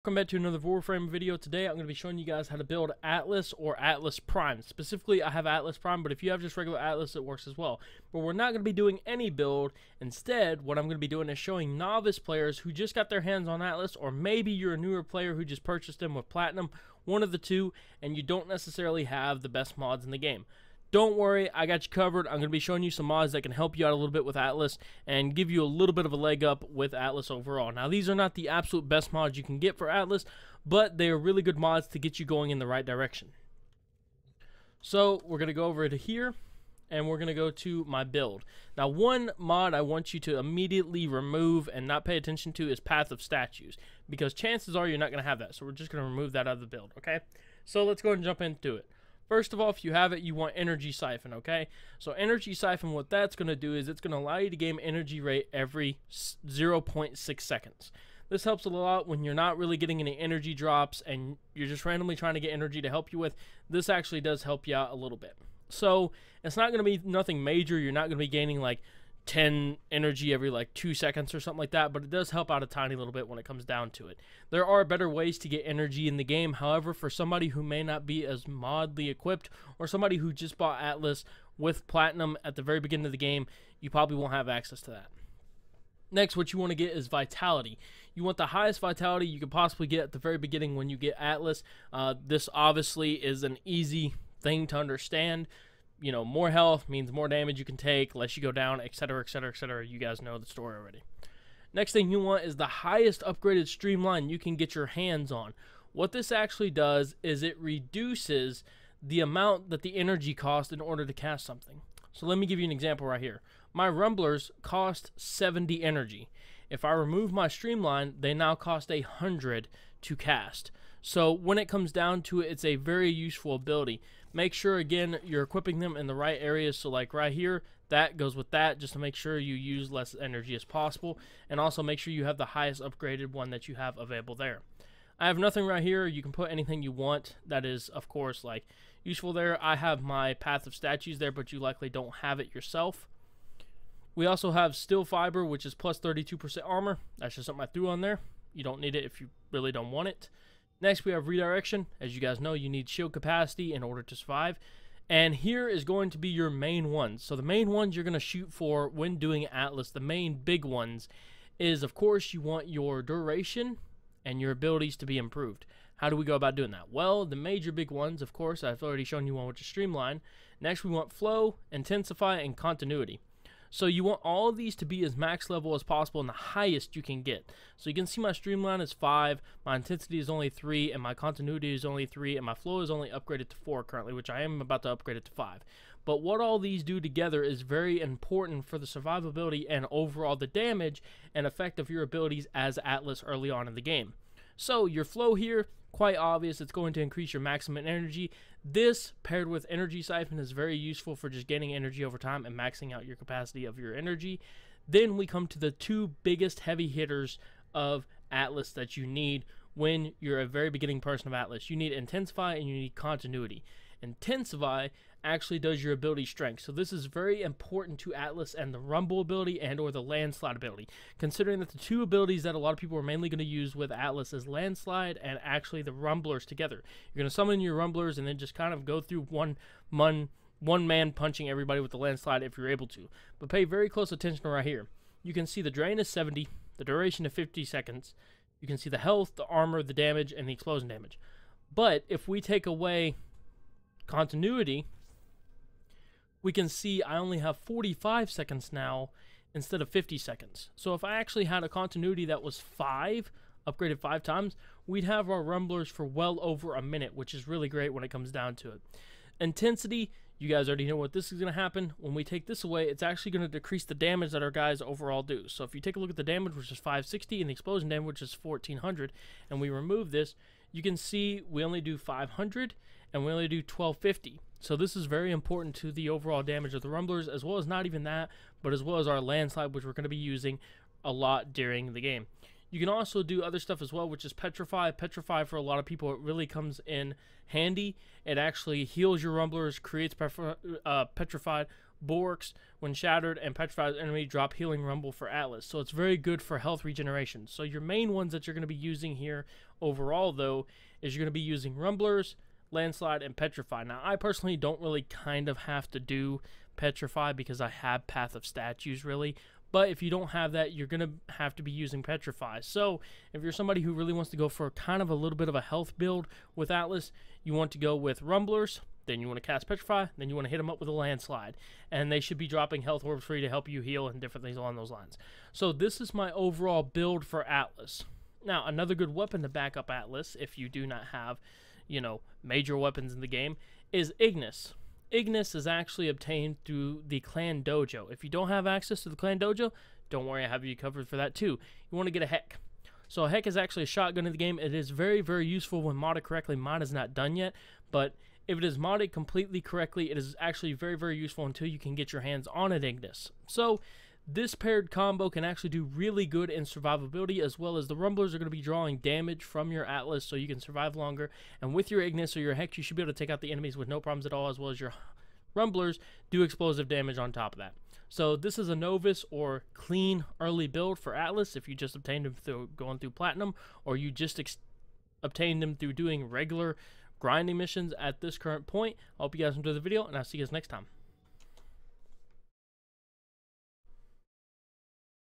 Welcome back to another Warframe video. Today I'm going to be showing you guys how to build Atlas or Atlas Prime. Specifically, I have Atlas Prime, but if you have just regular Atlas, it works as well. But we're not going to be doing any build. Instead, what I'm going to be doing is showing novice players who just got their hands on Atlas, or maybe you're a newer player who just purchased them with Platinum, one of the two, and you don't necessarily have the best mods in the game. Don't worry, I got you covered. I'm going to be showing you some mods that can help you out a little bit with Atlas and give you a little bit of a leg up with Atlas overall. Now, these are not the absolute best mods you can get for Atlas, but they are really good mods to get you going in the right direction. So, we're going to go over to here, and we're going to go to my build. Now, one mod I want you to immediately remove and not pay attention to is Path of Statues, because chances are you're not going to have that. So, we're just going to remove that out of the build, okay? So, let's go ahead and jump into it. First of all, if you have it, you want Energy Siphon, okay? So Energy Siphon, what that's going to do is it's going to allow you to gain energy rate every 0.6 seconds. This helps a lot when you're not really getting any energy drops and you're just randomly trying to get energy to help you with. This actually does help you out a little bit. So it's not going to be nothing major. You're not going to be gaining like 10 energy every like 2 seconds or something like that, but it does help out a tiny little bit when it comes down to it. There are better ways to get energy in the game. However, for somebody who may not be as modly equipped, or somebody who just bought Atlas with Platinum at the very beginning of the game, you probably won't have access to that. Next, what you want to get is Vitality. You want the highest Vitality you could possibly get at the very beginning when you get Atlas. This obviously is an easy thing to understand. You know, more health means more damage you can take, less you go down, etc., etc., etc. You guys know the story already. Next thing you want is the highest upgraded Streamline you can get your hands on. What this actually does is it reduces the amount that the energy costs in order to cast something. So let me give you an example right here. My Rumblers cost 70 energy. If I remove my Streamline, they now cost 100 to cast. So when it comes down to it, it's a very useful ability. Make sure, again, you're equipping them in the right areas. So like right here, that goes with that, just to make sure you use less energy as possible. And also make sure you have the highest upgraded one that you have available there. I have nothing right here. You can put anything you want that is, of course, like useful there. I have my Path of Statues there, but you likely don't have it yourself. We also have Steel Fiber, which is plus 32% armor. That's just something I threw on there. You don't need it if you really don't want it. Next, we have Redirection. As you guys know, you need shield capacity in order to survive. And here is going to be your main ones. So the main ones you're going to shoot for when doing Atlas, the main big ones, is, of course, you want your duration and your abilities to be improved. How do we go about doing that? Well, the major big ones, of course, I've already shown you one, which is Streamline. Next, we want Flow, Intensify, and Continuity. So you want all of these to be as max level as possible and the highest you can get. So you can see my Streamline is 5, my Intensity is only 3, and my Continuity is only 3, and my Flow is only upgraded to 4 currently, which I am about to upgrade it to 5. But what all these do together is very important for the survivability and overall the damage and effect of your abilities as Atlas early on in the game. So your Flow here, quite obvious, it's going to increase your maximum energy. This paired with Energy Siphon is very useful for just gaining energy over time and maxing out your capacity of your energy. Then we come to the two biggest heavy hitters of Atlas that you need when you're a very beginning person of Atlas. You need Intensify and you need Continuity. Intensify actually does your ability strength. So this is very important to Atlas and the Rumble ability and or the Landslide ability. Considering that the two abilities that a lot of people are mainly going to use with Atlas is Landslide and actually the Rumblers together. You're going to summon your Rumblers and then just kind of go through one man punching everybody with the Landslide if you're able to. But pay very close attention right here. You can see the drain is 70, the duration of 50 seconds. You can see the health, the armor, the damage, and the explosion damage. But if we take away Continuity, we can see I only have 45 seconds now instead of 50 seconds. So if I actually had a Continuity that was 5, upgraded 5 times, we'd have our Rumblers for well over a minute, which is really great when it comes down to it. Intensity, you guys already know what this is going to happen. When we take this away, it's actually going to decrease the damage that our guys overall do. So if you take a look at the damage, which is 560, and the explosion damage, which is 1400, and we remove this, you can see we only do 500, and we only do 1250. So this is very important to the overall damage of the Rumblers, as well as not even that, but as well as our Landslide, which we're going to be using a lot during the game. You can also do other stuff as well, which is Petrify. Petrify, for a lot of people, it really comes in handy. It actually heals your Rumblers, creates Petrified, Borks, when shattered and petrified enemy, drop healing rumble for Atlas. So it's very good for health regeneration. So your main ones that you're going to be using here overall, though, is you're going to be using rumblers, landslide, and petrify. Now, I personally don't really kind of have to do petrify because I have Path of Statues, really. But if you don't have that, you're going to have to be using petrify. So if you're somebody who really wants to go for kind of a little bit of a health build with Atlas, you want to go with rumblers, then you want to cast petrify, then you want to hit them up with a landslide. And they should be dropping health orbs free to help you heal and different things along those lines. So this is my overall build for Atlas. Now, another good weapon to back up Atlas, if you do not have, you know, major weapons in the game, is Ignis. Ignis is actually obtained through the Clan Dojo. If you don't have access to the Clan Dojo, don't worry, I have you covered for that too. You want to get a Heck. So a Heck is actually a shotgun in the game. It is very, very useful when modded correctly. Mod is not done yet, but if it is modded completely correctly, it is actually very, very useful until you can get your hands on an Ignis. So this paired combo can actually do really good in survivability, as well as the rumblers are going to be drawing damage from your Atlas so you can survive longer. And with your Ignis or your Hex, you should be able to take out the enemies with no problems at all, as well as your rumblers do explosive damage on top of that. So this is a novice or clean early build for Atlas if you just obtained him through going through platinum, or you just obtained him through doing regular grinding missions at this current point. I hope you guys enjoyed the video, and I'll see you guys next time.